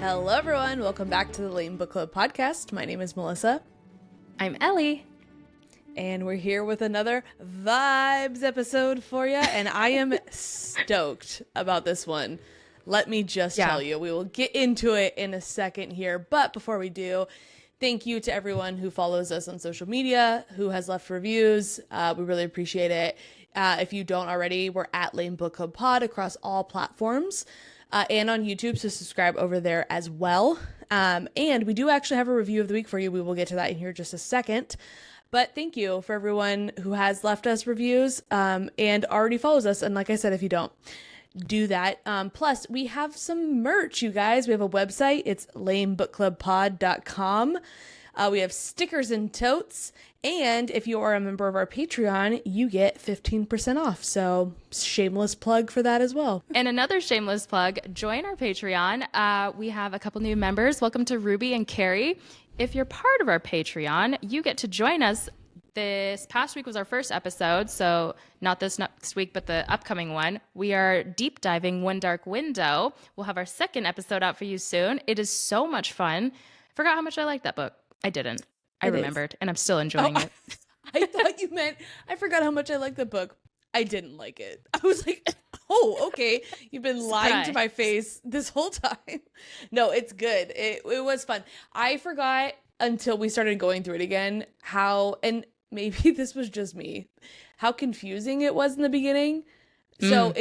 Hello everyone, welcome back to the L.A.M.E Book Club podcast. My name is Melissa. I'm Ellie. And we're here with another vibes episode for you, and I am stoked about this one. Let me just tell you, we will get into it in a second here, but before we do, thank you to everyone who follows us on social media, who has left reviews. We really appreciate it. If you don't already, we're at L.A.M.E Book Club Pod across all platforms. And on YouTube, so subscribe over there as well. And we do actually have a review of the week for you. We will get to that in here in just a second. But thank you for everyone who has left us reviews and already follows us. And like I said, if you don't, do that. Plus, we have some merch, you guys. We have a website. It's lamebcpodcast.com. We have stickers and totes. And if you are a member of our Patreon, you get 15% off. So shameless plug for that as well. And another shameless plug, join our Patreon. We have a couple new members. Welcome to Ruby and Carrie. If you're part of our Patreon, you get to join us. This past week was our first episode, so not this next week, but the upcoming one. We are deep diving One Dark Window. We'll have our second episode out for you soon. It is so much fun. I forgot how much I liked that book. I didn't. I remembered, and I'm still enjoying it. I thought you meant, I forgot how much I liked the book. I didn't like it. I was like, oh, okay. You've been lying to my face this whole time. No, it's good. It was fun. I forgot until we started going through it again how, and maybe this was just me, how confusing it was in the beginning. So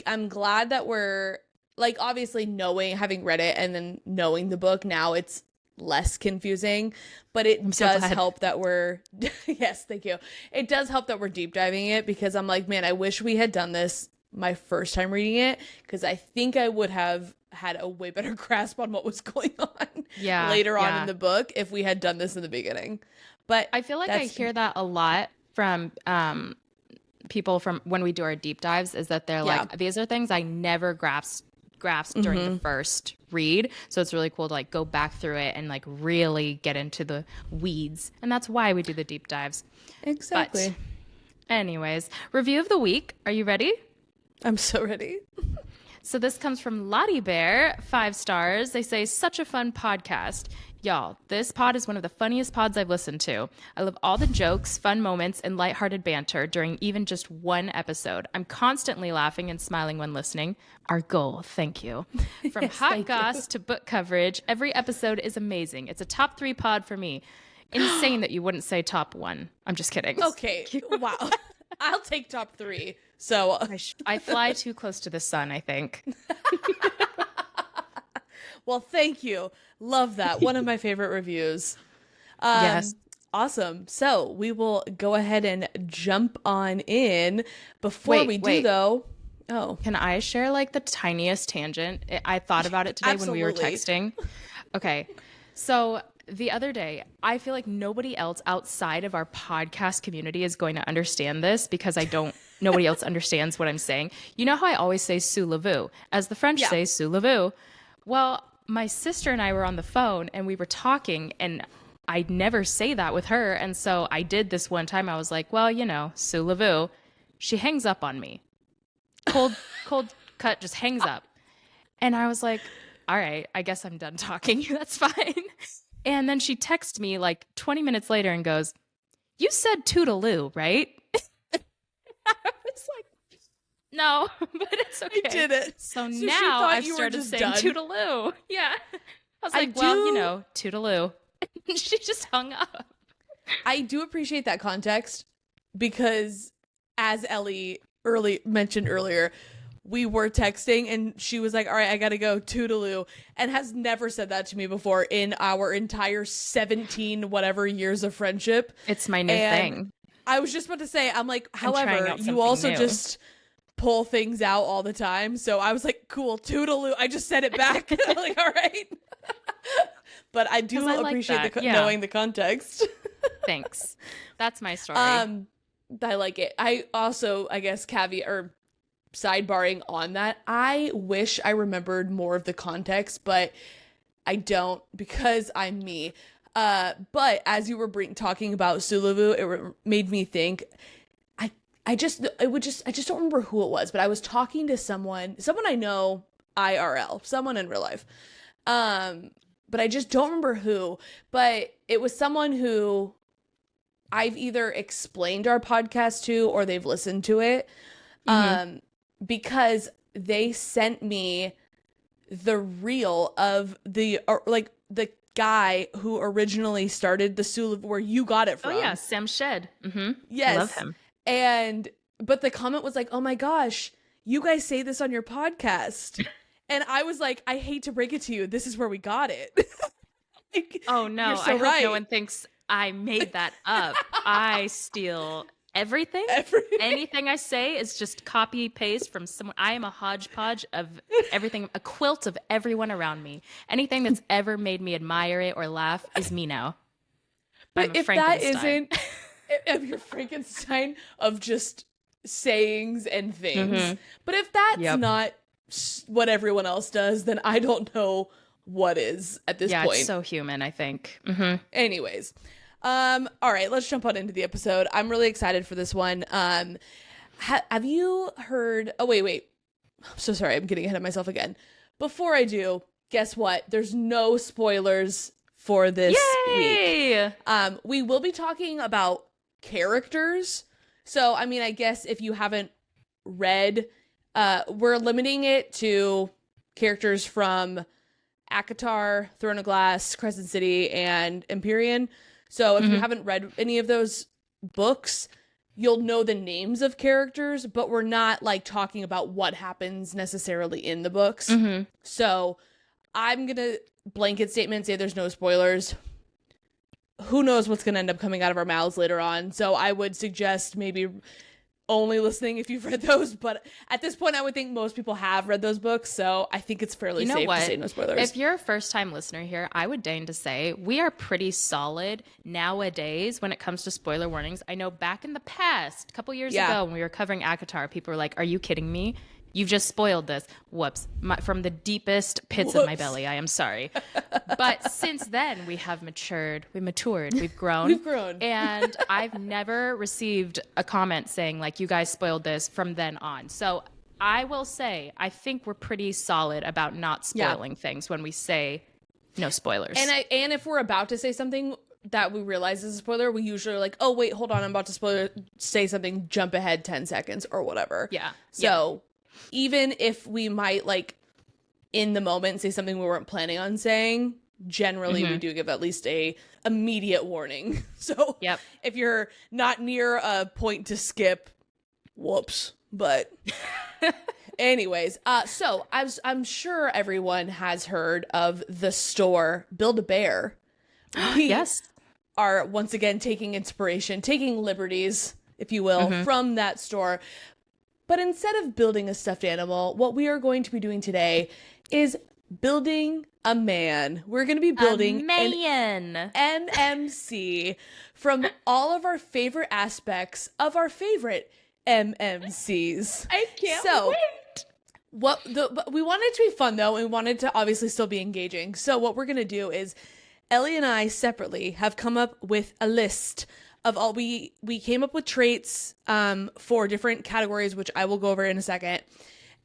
I'm glad that we're, like, obviously having read it and then knowing the book now, it's less confusing, but it does help that we're yes, thank you. It does help that we're deep diving it, because I'm like, man, I wish we had done this my first time reading it, because I think I would have had a way better grasp on what was going on later on in the book if we had done this in the beginning. But I feel like I hear that a lot from people from when we do our deep dives, is that they're like, these are things I never grasped during the first read, so it's really cool to like go back through it and like really get into the weeds, and that's why we do the deep dives. Exactly. But anyways, review of the week. Are you ready? I'm so ready. So this comes from Lottie Bear, 5 stars. They say, such a fun podcast. Y'all, this pod is one of the funniest pods I've listened to. I love all the jokes, fun moments, and lighthearted banter during even just one episode. I'm constantly laughing and smiling when listening. Our goal, thank you. From hot goss to book coverage, every episode is amazing. It's a top 3 pod for me. Insane that you wouldn't say top 1. I'm just kidding. Okay, wow. I'll take top 3. So I fly too close to the sun, I think. Well, thank you. Love that. One of my favorite reviews. Yes. Awesome. So we will go ahead and jump on in. Before we do, though. Oh. Can I share like the tiniest tangent? I thought about it today when we were texting. Okay. So the other day, I feel like nobody else outside of our podcast community is going to understand this, because nobody else understands what I'm saying. You know how I always say "sous la vous," as the French say "sous la vous." Well, my sister and I were on the phone and we were talking, and I'd never say that with her. And so I did this one time. I was like, well, you know, sous la vous. She hangs up on me. Cold cut, just hangs up. And I was like, all right, I guess I'm done talking. That's fine. And then she texted me like 20 minutes later and goes, you said toodaloo, right? I was like, no, but it's okay. I did it. So now I've started saying toodaloo. Yeah. I was like, well, you know, toodaloo. She just hung up. I do appreciate that context, because as Ellie mentioned earlier, we were texting and she was like, all right, I gotta go, toodaloo, and has never said that to me before in our entire 17 whatever years of friendship. It's my new thing. I was just about to say, I'm like, however, you also just pull things out all the time. So I was like, cool, toodaloo. I just said it back. Like, all right. But I do appreciate knowing the context. Thanks. That's my story. I like it. I also, I guess, caveat or sidebarring on that, I wish I remembered more of the context, but I don't, because I'm me. But as you were talking about Sulavu, it made me think. I just don't remember who it was, but I was talking to someone I know IRL, someone in real life, But I just don't remember who. But it was someone who I've either explained our podcast to or they've listened to it. Because they sent me the reel of the guy who originally started the Sula, where you got it from. Oh yeah, Sam Shed. Yes, I love him. But the comment was like, "Oh my gosh, you guys say this on your podcast," and I was like, "I hate to break it to you, this is where we got it." Like, oh no, you're so I hope right. no one thinks I made that up. I steal everything. Anything I say is just copy paste from someone. I am a hodgepodge of everything, a quilt of everyone around me. Anything that's ever made me admire it or laugh is me now. But if that isn't, if you're Frankenstein of just sayings and things, but if that's not what everyone else does, then I don't know what is at this point. Yeah, it's so human, I think. Anyways. All right, let's jump on into the episode. I'm really excited for this one. Have you heard? Oh, wait. I'm so sorry. I'm getting ahead of myself again. Before I do, guess what? There's no spoilers for this week. We will be talking about characters. So, I mean, I guess if you haven't read, we're limiting it to characters from ACOTAR, Throne of Glass, Crescent City, and Empyrean. So if you haven't read any of those books, you'll know the names of characters, but we're not like talking about what happens necessarily in the books. So I'm going to blanket statement say there's no spoilers. Who knows what's going to end up coming out of our mouths later on. So I would suggest maybe only listening if you've read those. But at this point, I would think most people have read those books. So I think it's fairly safe to say no spoilers. If you're a first-time listener here, I would deign to say we are pretty solid nowadays when it comes to spoiler warnings. I know back in the past, a couple years ago when we were covering ACOTAR, people were like, are you kidding me? You've just spoiled this. Whoops. From the deepest pits of my belly, I am sorry. But since then, we have matured. We've grown. And I've never received a comment saying, like, you guys spoiled this from then on. So I will say, I think we're pretty solid about not spoiling things when we say no spoilers. And if we're about to say something that we realize is a spoiler, we usually are like, oh, wait, hold on. I'm about to say something. Jump ahead 10 seconds or whatever. Yeah. So even if we might like in the moment say something we weren't planning on saying, generally we do give at least a immediate warning. So if you're not near a point to skip, whoops. But anyways, so I'm sure everyone has heard of the store Build-A-Bear. We are once again taking liberties, if you will, from that store. But instead of building a stuffed animal, what we are going to be doing today is building a man. We're going to be building an MMC from all of our favorite aspects of our favorite MMCs. I can't wait. We wanted it to be fun, though, and we wanted to obviously still be engaging. So what we're going to do is Ellie and I separately have come up with a list of all we came up with traits for different categories, which I will go over in a second,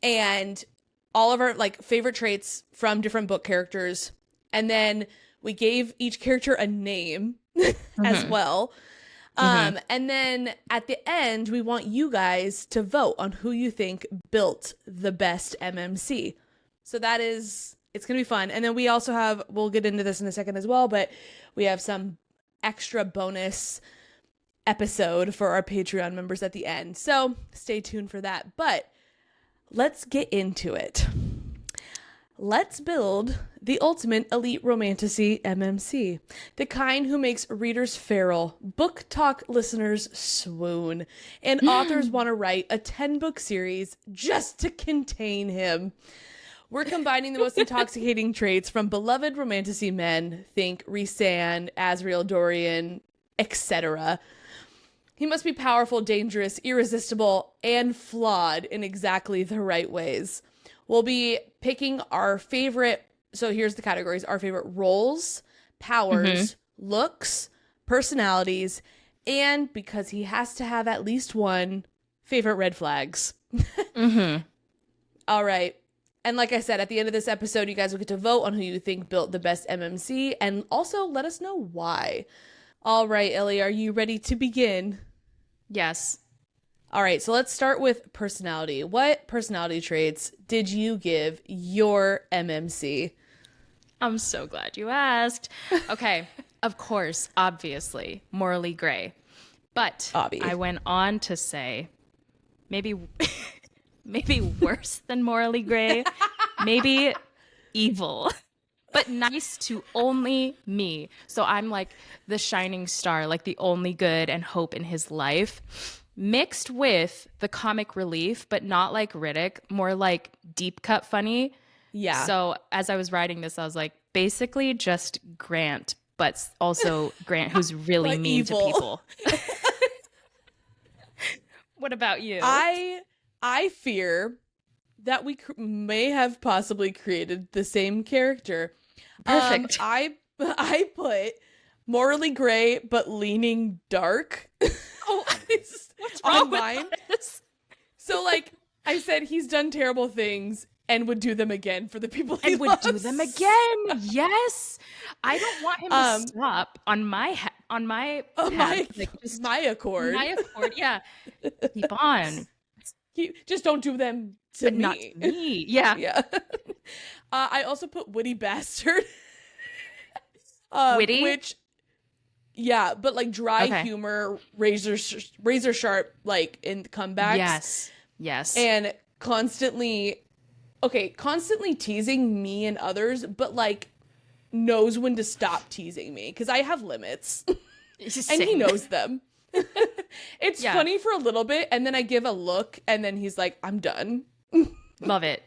and all of our like favorite traits from different book characters, and then we gave each character a name as well. And then at the end, we want you guys to vote on who you think built the best MMC. So it's gonna be fun. And then we also we'll get into this in a second as well, but we have some extra bonus episode for our Patreon members at the end. So stay tuned for that. But let's get into it. Let's build the ultimate elite romantasy MMC. The kind who makes readers feral, book talk listeners swoon, and authors want to write a 10-book series just to contain him. We're combining the most intoxicating traits from beloved romantasy men. Think Rhysand, Asriel, Dorian, etc. He must be powerful, dangerous, irresistible, and flawed in exactly the right ways. We'll be picking our favorite, so here's the categories, our favorite roles, powers, looks, personalities, and because he has to have at least one, favorite red flags. All right. And like I said, at the end of this episode, you guys will get to vote on who you think built the best MMC, and also let us know why. All right, Ellie, are you ready to begin? Yes. All right, so let's start with personality. What personality traits did you give your MMC? I'm so glad you asked. Okay, of course, obviously, morally gray. But I went on to say maybe worse than morally gray, maybe evil, but nice to only me. So I'm like the shining star, like the only good and hope in his life, mixed with the comic relief, but not like Riddick, more like deep cut funny. Yeah. So as I was writing this, I was like, basically just Grant, but also Grant who's really like mean evil. to people. What about you? I fear that we may have possibly created the same character. Perfect. I put morally gray but leaning dark. Oh, what's wrong with mine? this? So like I said, he's done terrible things and would do them again for the people he would loves. do them again. Yes, I don't want him to stop on my my accord. My accord, yeah. Keep on. Just don't do them to me. Not to me. Yeah. Yeah. I also put witty bastard. Witty? Which, yeah, but like dry humor, razor sharp, like in comebacks. Yes. And constantly teasing me and others, but like knows when to stop teasing me because I have limits. And he knows them. It's funny for a little bit, and then I give a look, and then he's like, I'm done. Love it.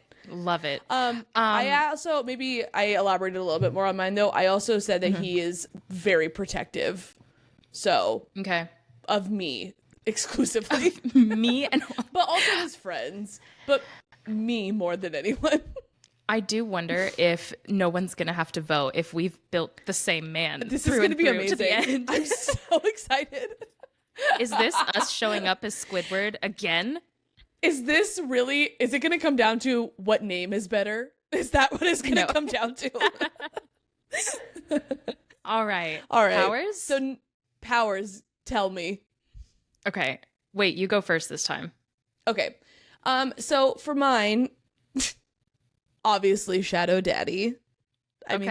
I also, maybe I elaborated a little bit more on mine, though. I also said that he is very protective. So, of me exclusively. But also his friends. But me more than anyone. I do wonder if no one's going to have to vote if we've built the same man. This is going to be amazing. To the end. I'm so excited. Is this us showing up as Squidward again? Is it going to come down to what name is better? Is that what it's going to come down to? All right. Powers? So, Powers, tell me. Okay. Wait, you go first this time. Okay. So for mine, obviously Shadow Daddy. I mean,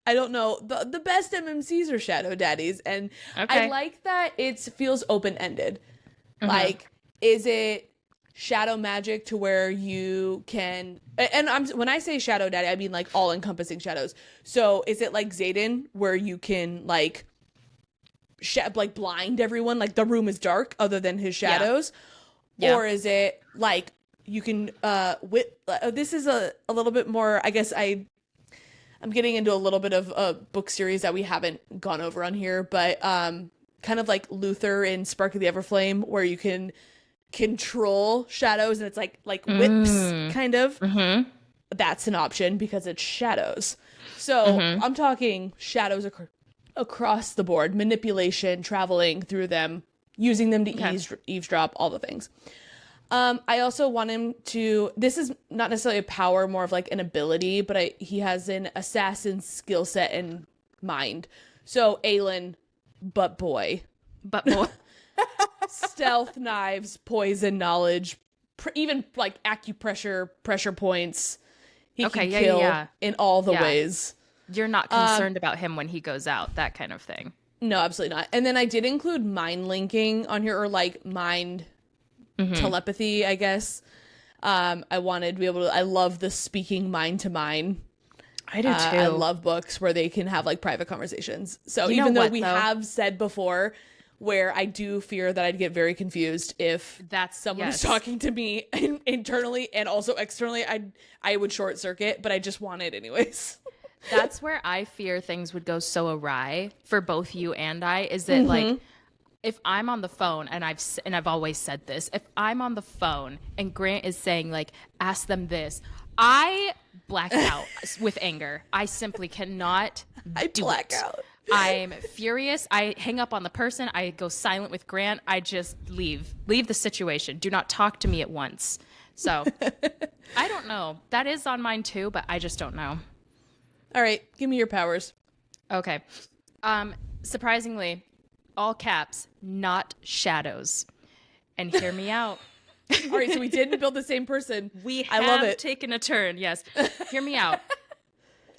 I don't know. The best MMCs are Shadow Daddies, and I like that it feels open-ended. Like, is it shadow magic to where you can, and when I say Shadow Daddy, I mean like all-encompassing shadows. So is it like Xaden, where you can like blind everyone, like the room is dark other than his shadows? Yeah. Or is it like you can this is a little bit more, I guess I'm getting into a little bit of a book series that we haven't gone over on here, but kind of like Luther in Spark of the Everflame, where you can control shadows and it's like whips kind of. That's an option because it's shadows. So I'm talking shadows across the board, manipulation, traveling through them, using them to eavesdrop, all the things. I also want him to, this is not necessarily a power, more of like an ability, but he has an assassin skill set in mind. So Aelin, but boy. Stealth, knives, poison, knowledge, even like acupressure, pressure points. He can kill in all the ways. You're not concerned about him when he goes out, that kind of thing. No, absolutely not. And then I did include mind linking on here, or like mind telepathy, I guess. I wanted to be able to, I love the speaking mind to mind. I do too. I love books where they can have like private conversations. So even though we have said before, where I do fear that I'd get very confused if someone was talking to me internally and also externally, I would short circuit, but I just want it anyways. That's where I fear things would go so awry for both you and I, is that like, if I'm on the phone, and I've always said this, if I'm on the phone and Grant is saying like, ask them this, I black out with anger. I simply cannot black out. I'm furious. I hang up on the person. I go silent with Grant. I just leave the situation. Do not talk to me at once. So I don't know. That is on mine too, but I just don't know. All right, give me your powers. Okay. Surprisingly, all caps, not shadows. And hear me out. All right, so we didn't build the same person. I love it. Taken a turn. Yes. Hear me out.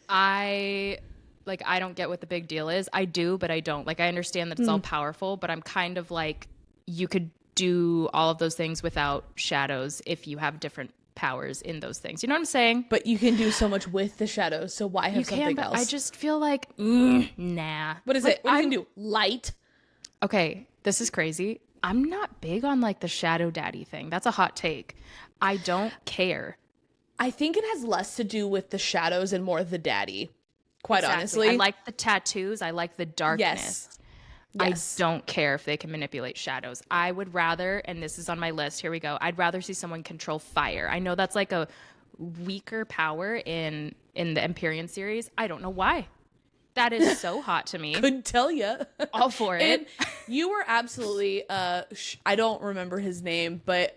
I don't get what the big deal is. I do, but I don't. Like, I understand that it's all powerful, but I'm kind of like, you could do all of those things without shadows if you have different powers in those things. You know what I'm saying? But you can do so much with the shadows, so why have something else? I just feel like, nah. What is it? What you can do? Light? Okay, this is crazy. I'm not big on like the shadow daddy thing. That's a hot take. I don't care. I think it has less to do with the shadows and more the daddy, quite honestly. I like the tattoos. I like the darkness. Yes. I don't care if they can manipulate shadows. I would rather, and this is on my list, here we go, I'd rather see someone control fire. I know that's like a weaker power in the Empyrean series. I don't know why. That is so hot to me. Couldn't tell you. All for it. And you were absolutely, I don't remember his name, but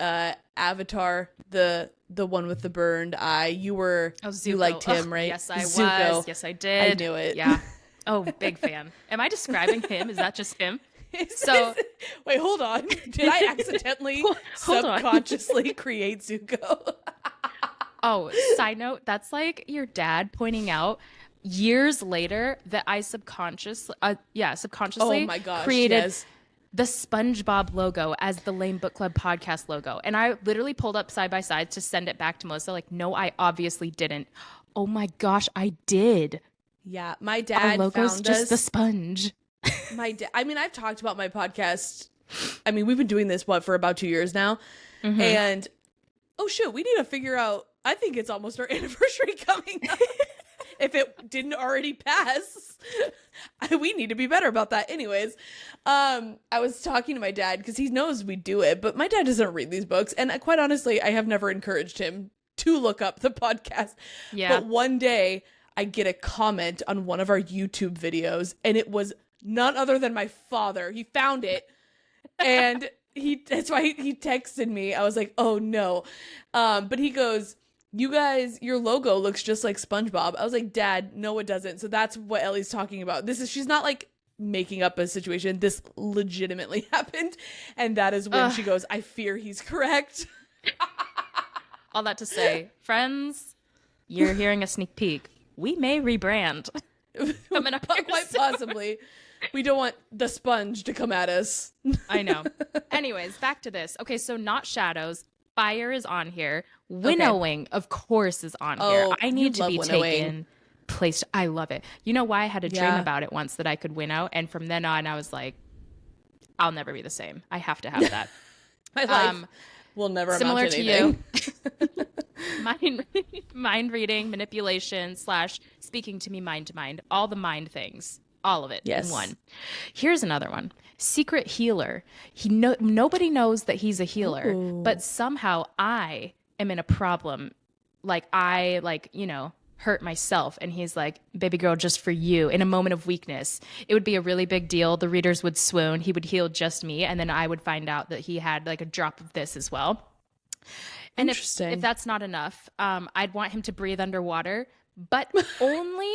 Avatar, the one with the burned eye, you liked him, right? Yes, I Zuko. was. Yes, I did. I knew it. Yeah. Oh, big fan. Am I describing him? Is that just him? Wait, hold on. Did I accidentally subconsciously create Zuko? Oh, side note, that's like your dad pointing out years later that I subconsciously oh my gosh, created the SpongeBob logo as the Lame Book Club podcast logo. And I literally pulled up side by side to send it back to Melissa. Like, no, I obviously didn't. Oh my gosh, I did. Yeah, my dad logo's found just us. The sponge. My dad. I mean, I've talked about my podcast. I mean, we've been doing this for about 2 years now, and oh shoot, we need to figure out. I think it's almost our anniversary coming up. If it didn't already pass, we need to be better about that. Anyways, I was talking to my dad because he knows we do it, but my dad doesn't read these books, and quite honestly, I have never encouraged him to look up the podcast. Yeah. But one day, I get a comment on one of our YouTube videos, and it was none other than my father. He found it, and that's why he texted me. I was like, oh no. But he goes, you guys, your logo looks just like SpongeBob. I was like, Dad, no, it doesn't. So that's what Ellie's talking about. She's not like making up a situation. This legitimately happened. And that is when she goes, I fear he's correct. All that to say, friends, you're hearing a sneak peek. We may rebrand. Coming up quite possibly. We don't want the sponge to come at us. I know. Anyways, back to this. Okay, so not shadows. Fire is on here. Winnowing, of course, is on here. I need to be taken, placed. I love it. You know why? I had a dream about it once that I could winnow, and from then on, I was like, I'll never be the same. I have to have that. My life will never similar amount to anything. You. Mind reading, manipulation / speaking to me mind to mind. All the mind things. All of it in one. Here's another one. Secret healer. Nobody knows that he's a healer, but somehow I am in a problem. Like I hurt myself, and he's like, baby girl, just for you, in a moment of weakness. It would be a really big deal. The readers would swoon. He would heal just me, and then I would find out that he had like a drop of this as well. And if that's not enough, I'd want him to breathe underwater, but only...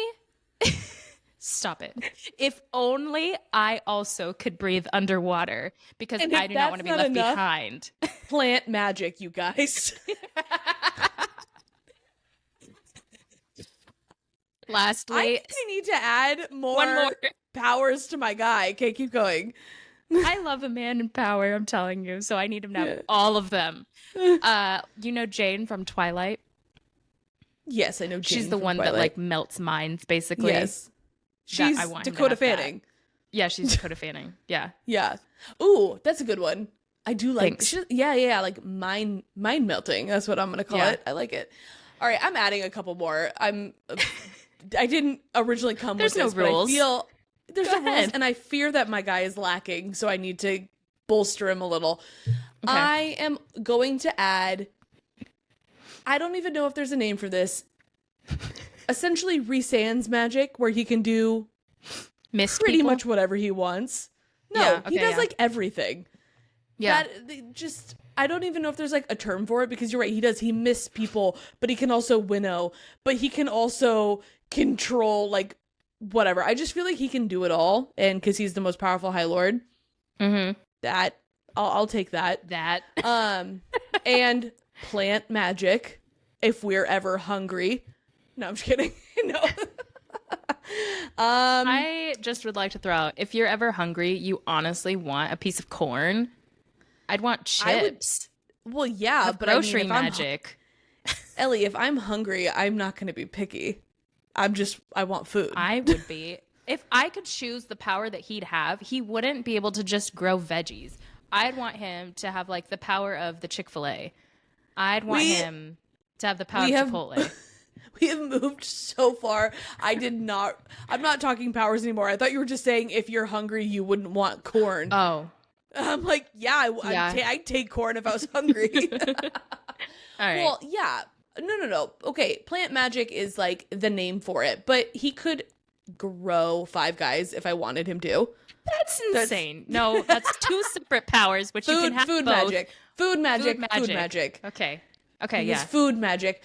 Stop it. If only I also could breathe underwater, because I do not want to be left behind. Plant magic, you guys. Lastly, I think I need to add more powers to my guy. Okay, keep going. I love a man in power, I'm telling you, so I need him to have all of them. You know Jane from Twilight? Yes, I know Jane. She's the one that like melts minds, basically. Yes. She's Dakota Fanning. Yeah, she's Dakota Fanning. Yeah. Yeah. Ooh, that's a good one. I do like. Like mind melting. That's what I'm gonna call it. I like it. All right, I'm adding a couple more. I didn't originally come with this, but I feel there's no rules, and I fear that my guy is lacking, so I need to bolster him a little. Okay. I am going to add. I don't even know if there's a name for this. Essentially Rhysand's magic, where he can do pretty much whatever he wants. No, he does like everything. Yeah. I don't even know if there's like a term for it, because you're right. He miss people, but he can also winnow, but he can also control like whatever. I just feel like he can do it all. And because he's the most powerful High Lord, that I'll take that. And plant magic if we're ever hungry. No, I'm just kidding. No. I just would like to throw out, if you're ever hungry, you honestly want a piece of corn, I'd want chips. Well, yeah, but grocery I mean, magic. Ellie, if I'm hungry, I'm not going to be picky. I want food. I would be. If I could choose the power that he'd have, he wouldn't be able to just grow veggies. I'd want him to have like the power of the Chick-fil-A. I'd want him to have the power of Chipotle. We have moved so far. I'm not talking powers anymore. I thought you were just saying if you're hungry, you wouldn't want corn. Oh. I'm like, I'd take corn if I was hungry. All right. Well, yeah. No. Okay, plant magic is like the name for it, but he could grow 5 guys if I wanted him to. That's insane. No, that's 2 separate powers, which you can have food both. Food magic. Okay, It's food magic.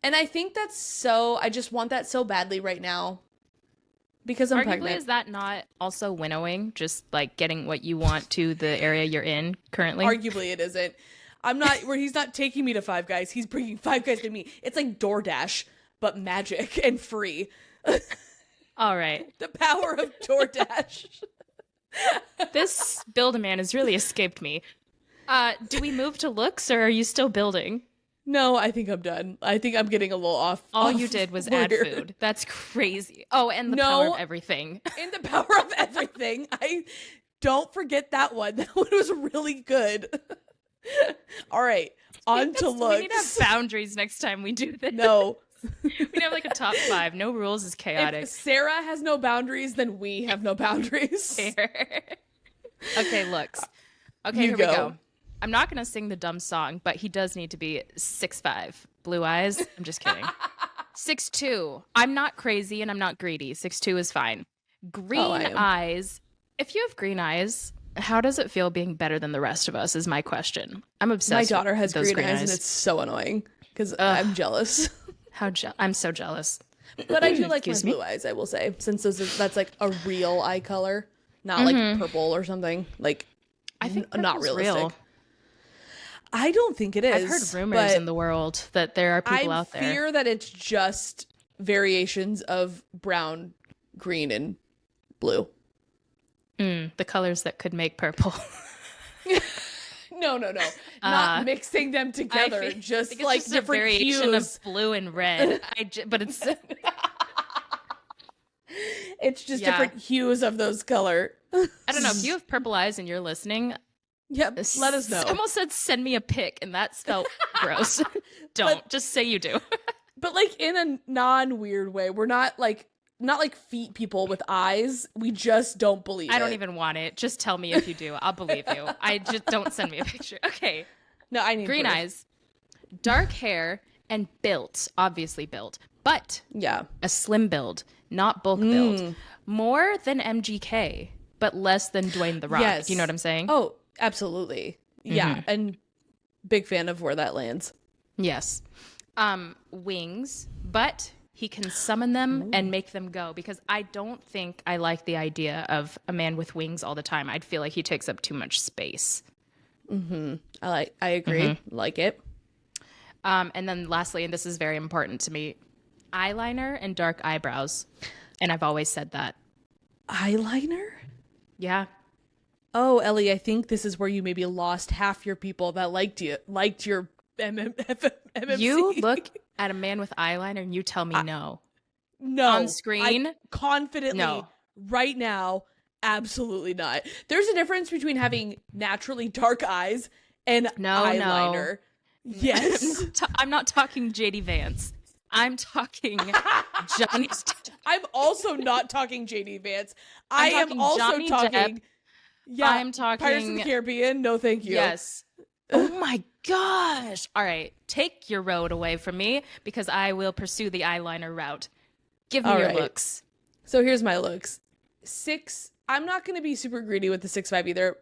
And I think I just want that so badly right now. Because I'm pregnant. Is that not also winnowing? Just like getting what you want to the area you're in currently? Arguably it isn't. He's not taking me to 5 guys. He's bringing 5 guys to me. It's like DoorDash, but magic and free. All right. The power of DoorDash. This Build-A-Man has really escaped me. Do we move to looks, or are you still building? No, I think I'm done. I think I'm getting a little off. All you did was add food. That's crazy. Oh, and the power of everything. And the power of everything. I don't forget that one. That one was really good. All right, on to looks. We need to have boundaries next time we do this. No. We need to have like a top 5. No rules is chaotic. If Sarah has no boundaries, then we have no boundaries. Fair. Okay, looks. Okay, here we go. I'm not going to sing the dumb song, but he does need to be 6'5". Blue eyes. I'm just kidding. 6'2". I'm not crazy and I'm not greedy. 6'2" is fine. Green eyes. If you have green eyes, how does it feel being better than the rest of us is my question. I'm obsessed. My daughter has green eyes and it's so annoying because I'm jealous. I'm so jealous. But I do like my blue eyes, I will say, since that's like a real eye color, not like purple or something. Like, I think not realistic. Real. I don't think it is. I've heard rumors in the world that there are people out there. I fear that it's just variations of brown, green, and blue. The colors that could make purple. No. Not mixing them together. Just like different variation hues of blue and red. But it's it's just different hues of those color. I don't know. If you have purple eyes and you're listening, yep, let us know. I almost said send me a pic, and that felt gross. Just say you do. But like in a non-weird way. We're not like feet people with eyes. We just don't believe it. I don't even want it. Just tell me if you do. I'll believe you. I just don't send me a picture. Okay. No, I need green eyes, dark hair, and built. Obviously built, but a slim build, not bulk build. More than MGK, but less than Dwayne The Rock. Yes. Do you know what I'm saying? Oh, absolutely. Yeah, and big fan of where that lands. Yes. Wings, but he can summon them and make them go, because I don't think I like the idea of a man with wings all the time. I'd feel like he takes up too much space. I agree. Like it. And then lastly, and this is very important to me, eyeliner and dark eyebrows. And I've always said that. Eyeliner? Yeah. Oh, Ellie, I think this is where you maybe lost half your people that liked your MMC. You look at a man with eyeliner and you tell me no. No. On screen? Confidently, right now, absolutely not. There's a difference between having naturally dark eyes and eyeliner. No. Yes. I'm not talking JD Vance. I'm talking Johnny. I'm also not talking JD Vance. I am also Johnny talking. Depp. Yeah, I'm talking Pirates of the Caribbean. No, thank you. Yes. Oh my gosh. All right. Take your road away from me, because I will pursue the eyeliner route. Give me your looks. So here's my looks. 6. I'm not going to be super greedy with the 6'5" either,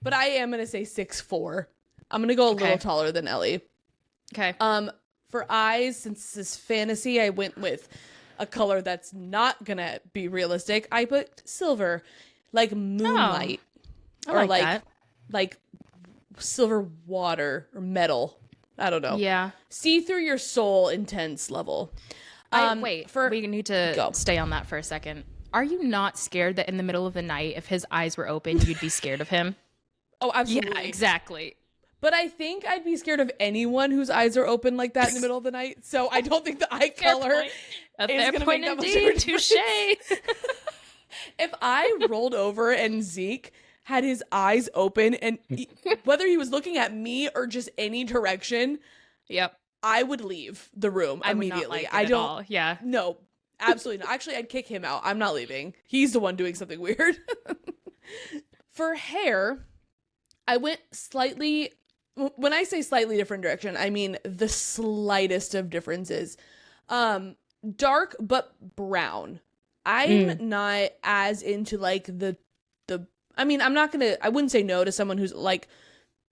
but I am going to say 6'4", I'm gonna go a little taller than Ellie. Okay. For eyes, since this is fantasy, I went with a color that's not gonna be realistic. I put silver, like moonlight, or like silver water or metal. I don't know. Yeah. See through your soul, intense level. We need to stay on that for a second. Are you not scared that in the middle of the night, if his eyes were open, you'd be scared of him? Oh, absolutely. Yeah, exactly. But I think I'd be scared of anyone whose eyes are open like that in the middle of the night. So I don't think the eye color is going to make that much of a difference. Touche. If I rolled over and Zeke had his eyes open, and whether he was looking at me or just any direction, I would leave the room immediately. I don't. At all. Yeah. No, absolutely not. Actually, I'd kick him out. I'm not leaving. He's the one doing something weird. For hair, I went slightly. When I say slightly different direction, I mean the slightest of differences. Dark but brown. I'm not as into like the I mean, I wouldn't say no to someone who's like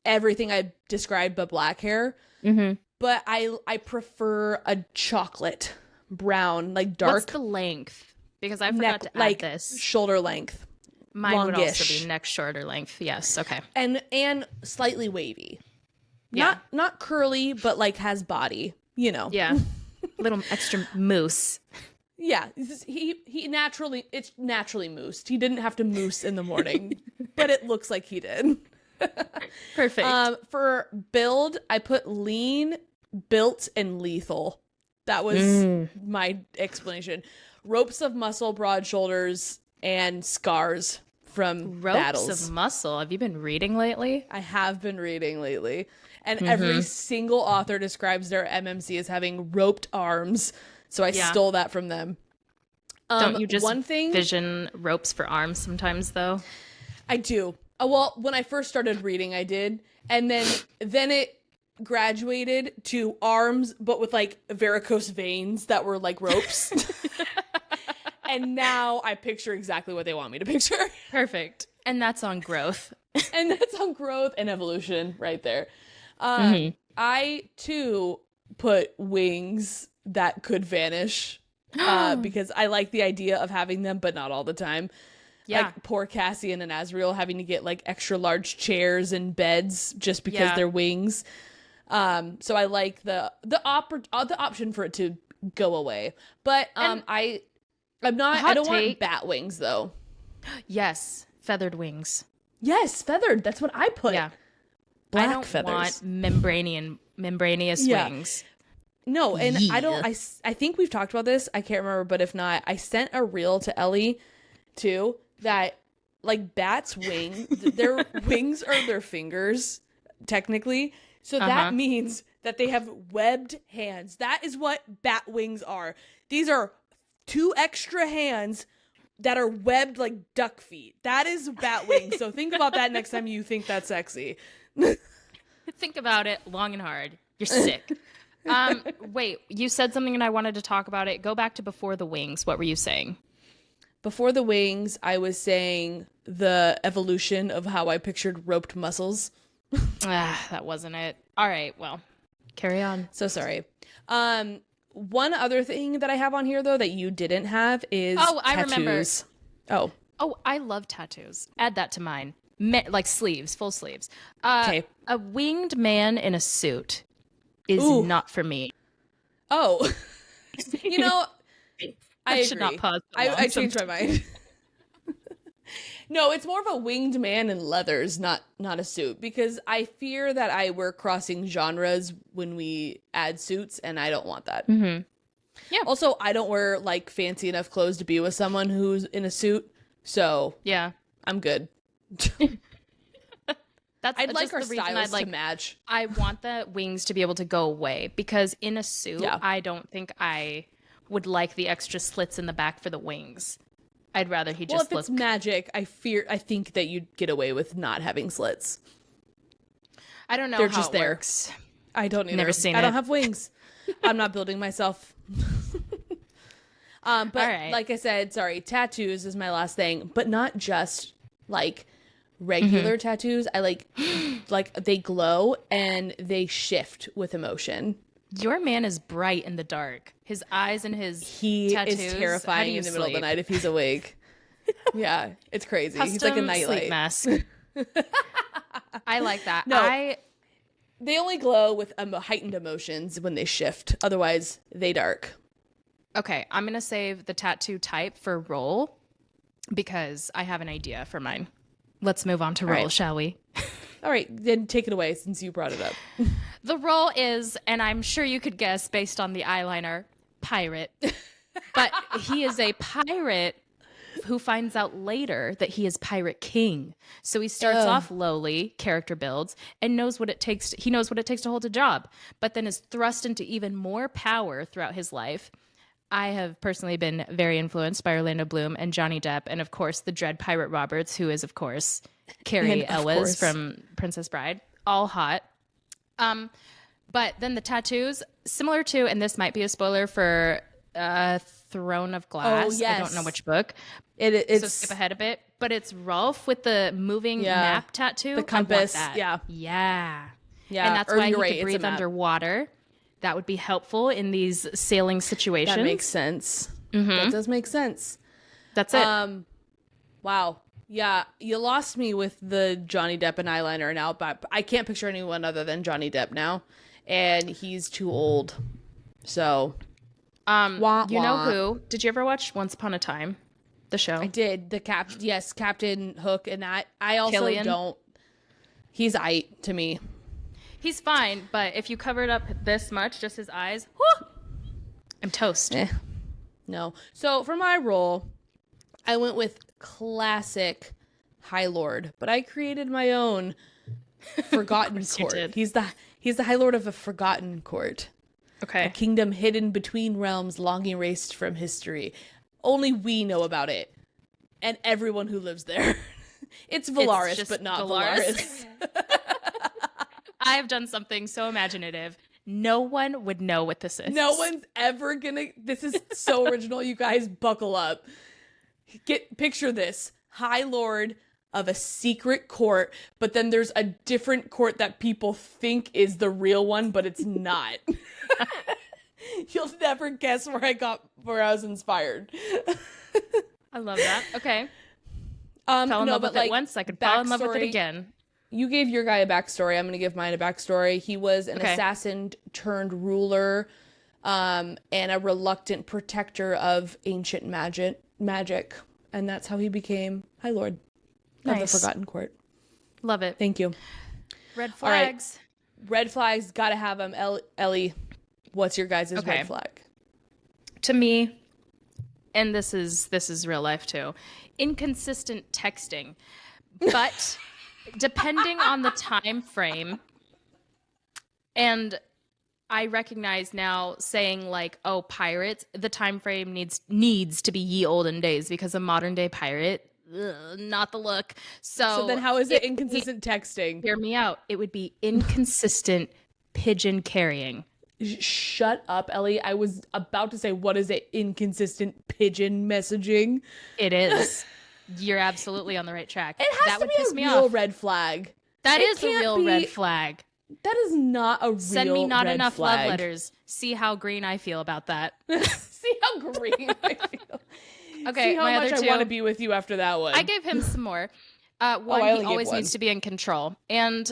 everything I described but black hair. Mm-hmm. But I prefer a chocolate brown, like dark. What's the length? Because I forgot to add this. Shoulder length. Mine longish. Would also be neck shoulder length. Yes. Okay. And slightly wavy. Yeah. Not curly, but like has body, you know. Yeah. Little extra mousse. Yeah. It's naturally moosed. He didn't have to moose in the morning, but it looks like he did. Perfect. For build, I put lean, built, and lethal. That was my explanation. Ropes of muscle, broad shoulders, and scars from battles. Ropes of muscle. Have you been reading lately? I have been reading lately. And every single author describes their MMC as having roped arms. So I stole that from them. Don't you just vision ropes for arms sometimes, though? I do. Well, when I first started reading, I did. And then it graduated to arms, but with like varicose veins that were like ropes. And now I picture exactly what they want me to picture. Perfect. And that's on growth. And that's on growth and evolution right there. I, too, put wings that could vanish because I like the idea of having them, but not all the time. Yeah. Like poor Cassian and Azriel having to get like extra large chairs and beds just because they're wings. So I like the option for it to go away. But I don't want bat wings though. Yes, feathered wings. Yes, feathered. That's what I put. Yeah. Black I don't feathers. Want membranous wings. No, and I think we've talked about this. I can't remember, but if not, I sent a reel to Ellie too that like bats' their wings are their fingers technically. So that means that they have webbed hands. That is what bat wings are. These are 2 extra hands that are webbed like duck feet. That is bat wings. So think about that next time you think that's sexy. Think about it long and hard. You're sick. Wait, you said something and I wanted to talk about it. Go back to before the wings. What were you saying? Before the wings, I was saying the evolution of how I pictured roped muscles. That wasn't it. All right, well, carry on. So sorry. One other thing that I have on here, though, that you didn't have is tattoos. I remember. Oh, I love tattoos. Add that to mine. Like sleeves, full sleeves. Okay. A winged man in a suit is not for me. Oh. You know, I should not pause. I changed my mind. No, it's more of a winged man in leathers, not a suit, because I fear that we're crossing genres when we add suits, and I don't want that. Mm-hmm. Yeah. Also, I don't wear like fancy enough clothes to be with someone who's in a suit, so yeah, I'm good. I'd like our styles to match. I want the wings to be able to go away because in a suit, I don't think I would like the extra slits in the back for the wings. I'd rather he just look. Well, if it's magic, I think that you'd get away with not having slits. I don't know. They're how just it there. Works. I don't either. Never seen it. I don't have wings. I'm not building myself. But like I said, sorry, tattoos is my last thing, but not just like regular tattoos. I like they glow and they shift with emotion. Your man is bright in the dark. His eyes and his tattoos is terrifying in the middle of the night if he's awake. Yeah, it's crazy. Custom he's like a nightlight sleep mask. I like that. No, they only glow with heightened emotions when they shift. Otherwise, they dark. Okay, I'm going to save the tattoo type for roll because I have an idea for mine. Let's move on to roll, right. Shall we? All right, then take it away since you brought it up. The roll is, and I'm sure you could guess based on the eyeliner, pirate. But he is a pirate who finds out later that he is Pirate King. So he starts off lowly, character builds, and knows what it takes. He knows what it takes to hold a job, but then is thrust into even more power throughout his life. I have personally been very influenced by Orlando Bloom and Johnny Depp, and of course the Dread Pirate Roberts, who is of course Carrie Elwes from Princess Bride. All hot. But then the tattoos, similar to, and this might be a spoiler for Throne of Glass. Oh, yes. I don't know which book. It's so skip ahead a bit. But it's Rolf with the moving map tattoo. The compass. I want that. Yeah. And that's why he could breathe underwater. That would be helpful in these sailing situations. That makes sense. Mm-hmm. That does make sense. That's it. Wow. Yeah, you lost me with the Johnny Depp and eyeliner now, but I can't picture anyone other than Johnny Depp now, and he's too old. So, you know who? Did you ever watch Once Upon a Time, the show? I did. Captain Hook, and that I also don't. He's to me. He's fine, but if you covered up this much, just his eyes, whoo, I'm toast. No. So for my role, I went with classic High Lord, but I created my own Forgotten Court. He's the High Lord of a Forgotten Court. Okay. A kingdom hidden between realms, long erased from history. Only we know about it, and everyone who lives there. It's Valaris, but not Valaris. I've done something so imaginative. No one would know what this is. No one's ever gonna. This is so original. You guys, buckle up. Picture this: High Lord of a secret court, but then there's a different court that people think is the real one, but it's not. You'll never guess where I was inspired. I love that. Okay. Fell in love with it once. I could fall in love with it again. You gave your guy a backstory. I'm going to give mine a backstory. He was an assassin turned ruler, and a reluctant protector of ancient magic. And that's how he became High Lord of the Forgotten Court. Love it. Thank you. Red flags. Right. Red flags. Gotta have them. Ellie, what's your guys' red flag? To me, and this is real life too, inconsistent texting. But depending on the time frame, and I recognize now saying like, oh, pirates, the time frame needs to be ye olden days because a modern day pirate, not the look. So then how is it inconsistent texting? Hear me out. It would be inconsistent pigeon carrying. Shut up, Ellie. I was about to say, what is it? Inconsistent pigeon messaging? It is. You're absolutely on the right track. It has to be a real red flag. That is a real red flag. That is not a real Send me not red enough flag. love letters. See how green I feel about that. See how green I feel. Okay, see how much I want to be with you after that one. I gave him some more. One, he always needs to be in control. And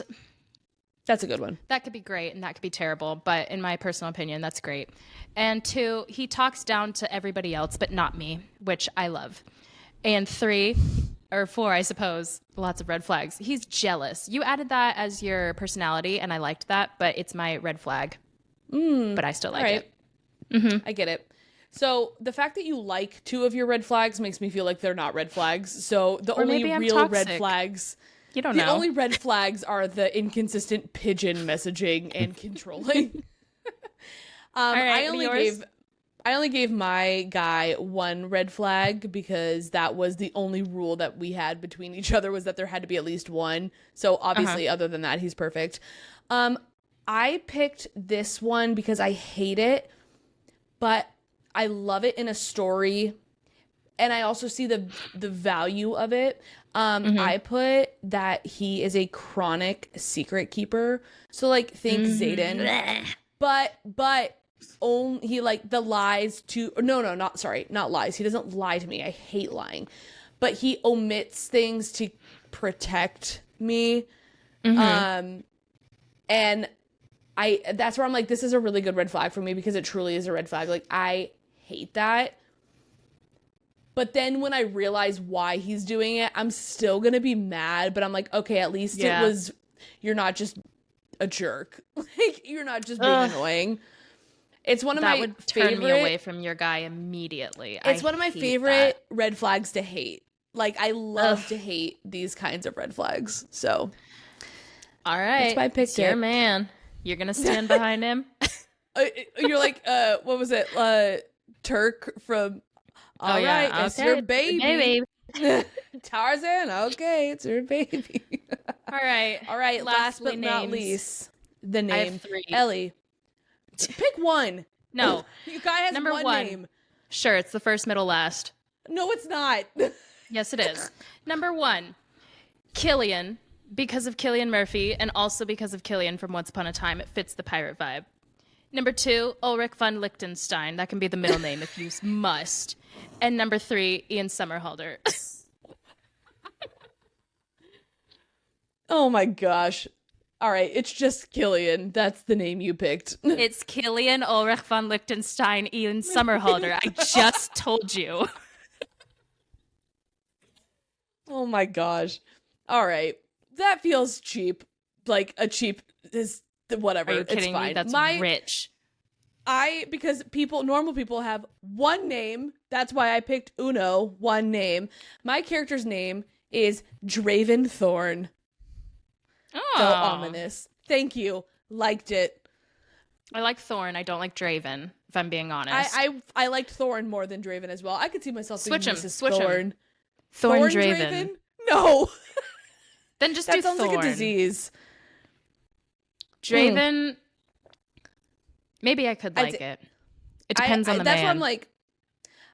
that's a good one. That could be great and that could be terrible. But in my personal opinion, that's great. And 2, he talks down to everybody else, but not me, which I love. And 3, or 4, I suppose, lots of red flags. He's jealous. You added that as your personality, and I liked that, but it's my red flag. But I still like it. Mm-hmm. I get it. So the fact that you like 2 of your red flags makes me feel like they're not red flags. So the only real red flags... You don't know. The only red flags are the inconsistent pigeon messaging and controlling. All right, I only gave my guy 1 red flag because that was the only rule that we had between each other, was that there had to be at least 1. So obviously, other than that, he's perfect. I picked this one because I hate it, but I love it in a story, and I also see the value of it. I put that he is a chronic secret keeper. So like think Xaden. But only he like the lies to not lies. He doesn't lie to me. I hate lying. But he omits things to protect me. And that's where I'm like, this is a really good red flag for me because it truly is a red flag. Like, I hate that. But then when I realize why he's doing it, I'm still going to be mad. But I'm like, okay, at least you're not just a jerk. Like, you're not just being annoying. It's one of my favorite. That would turn me away from your guy immediately. It's one of my favorite red flags to hate. Like, I love to hate these kinds of red flags. So, all right. That's why I picked your man. You're going to stand behind him? You're like, what was it? Turk from... All right, it's your baby. Tarzan, okay, it's your baby. All right. Last but not least, the name. I have 3. Ellie. Pick one. No. You guy has Number one name. Sure, it's the first, middle, last. No, it's not. Yes, it is. Number 1, Killian, because of Cillian Murphy, and also because of Killian from Once Upon a Time. It fits the pirate vibe. Number 2, Ulrich von Liechtenstein. That can be the middle name if you must. And number 3, Ian Somerhalder. Oh my gosh. All right, it's just Killian. That's the name you picked. It's Killian, Ulrich von Liechtenstein, Ian Somerhalder. I just told you. Oh my gosh. All right. That feels cheap. Like a cheap is whatever. Are you kidding it's fine. me? That's rich. Because normal people have one name. That's why I picked Uno, one name. My character's name is Draven Thorn. Oh. So ominous. Thank you. Liked it. I like Thorn. I don't like Draven, if I'm being honest. I liked Thorn more than Draven as well. I could see myself being Mrs. Switch Thorn. him. Thorn Draven. No. Then just that do sounds Thorn. like a disease. Draven... Maybe I could like it. It depends on the that's man. Where I'm like,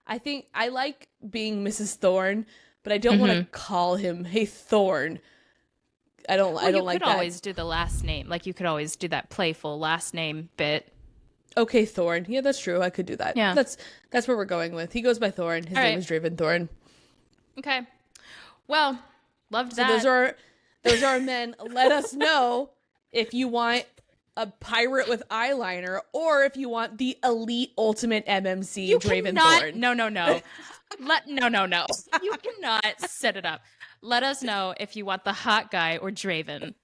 I think I like being Mrs. Thorn, but I don't want to call him, hey, Thorn. I don't like that. You could always do the last name. Like, you could always do that playful last name bit. Okay, Thorn. Yeah, that's true. I could do that. Yeah. That's what we're going with. He goes by Thorn. His name is Draven Thorn. Okay. Well, loved that. So those are men. Let us know if you want a pirate with eyeliner, or if you want the elite ultimate MMC Draven Thorn. No. No. You cannot set it up. Let us know if you want the hot guy or Draven.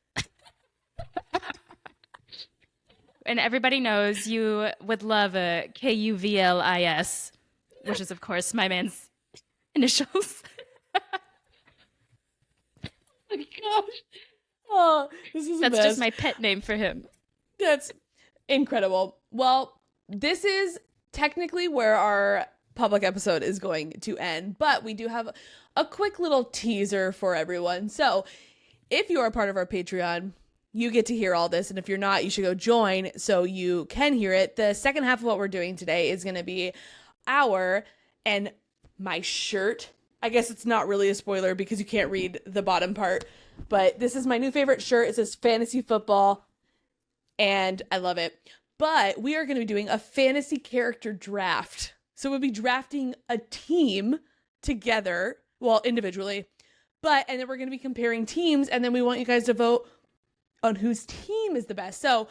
And everybody knows you would love a Kuvlis, which is, of course, my man's initials. Oh my gosh. Oh, this is That's just my pet name for him. That's incredible. Well, this is technically where our public episode is going to end, but we do have a quick little teaser for everyone. So if you are a part of our Patreon, you get to hear all this. And if you're not, you should go join so you can hear it. The second half of what we're doing today is going to be and my shirt. I guess it's not really a spoiler because you can't read the bottom part, but this is my new favorite shirt. It says fantasy football. And I love it. But we are going to be doing a fantasy character draft. So we'll be drafting a team together, well, individually. And then we're going to be comparing teams. And then we want you guys to vote on whose team is the best. So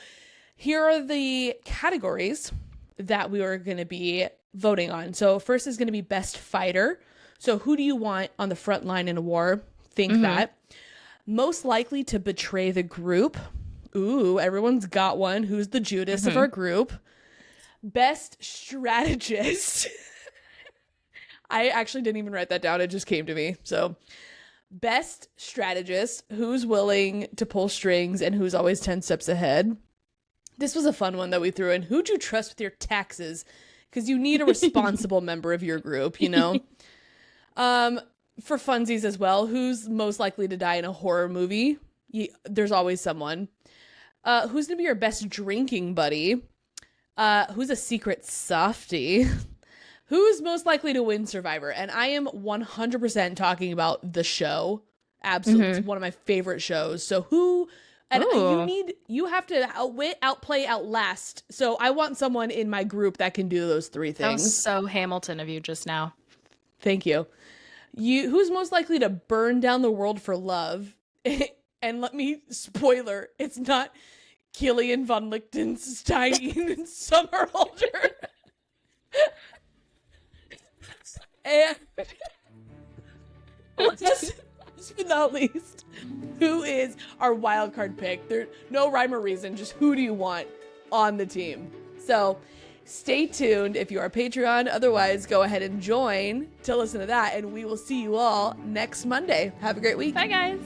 here are the categories that we are going to be voting on. So first is going to be best fighter. So who do you want on the front line in a war? Think that. Most likely to betray the group. Ooh, everyone's got one. Who's the Judas of our group? Best strategist. I actually didn't even write that down. It just came to me. So, best strategist. Who's willing to pull strings and who's always 10 steps ahead? This was a fun one that we threw in. Who'd you trust with your taxes? Because you need a responsible member of your group, you know? For funsies as well. Who's most likely to die in a horror movie? There's always someone. Who's going to be your best drinking buddy? Who's a secret softie? Who's most likely to win Survivor? And I am 100% talking about the show, Absolutely. It's one of my favorite shows. So who, and you have to outwit, outplay, outlast. So I want someone in my group that can do those three things. That was so Hamilton of you just now. Thank you. Who's most likely to burn down the world for love? And let me spoiler, it's not Killian von Liechtenstein and Summerholder. And last but not least, who is our wild card pick? There's no rhyme or reason, just who do you want on the team? So stay tuned if you are a Patreon. Otherwise, go ahead and join to listen to that, and we will see you all next Monday. Have a great week. Bye, guys.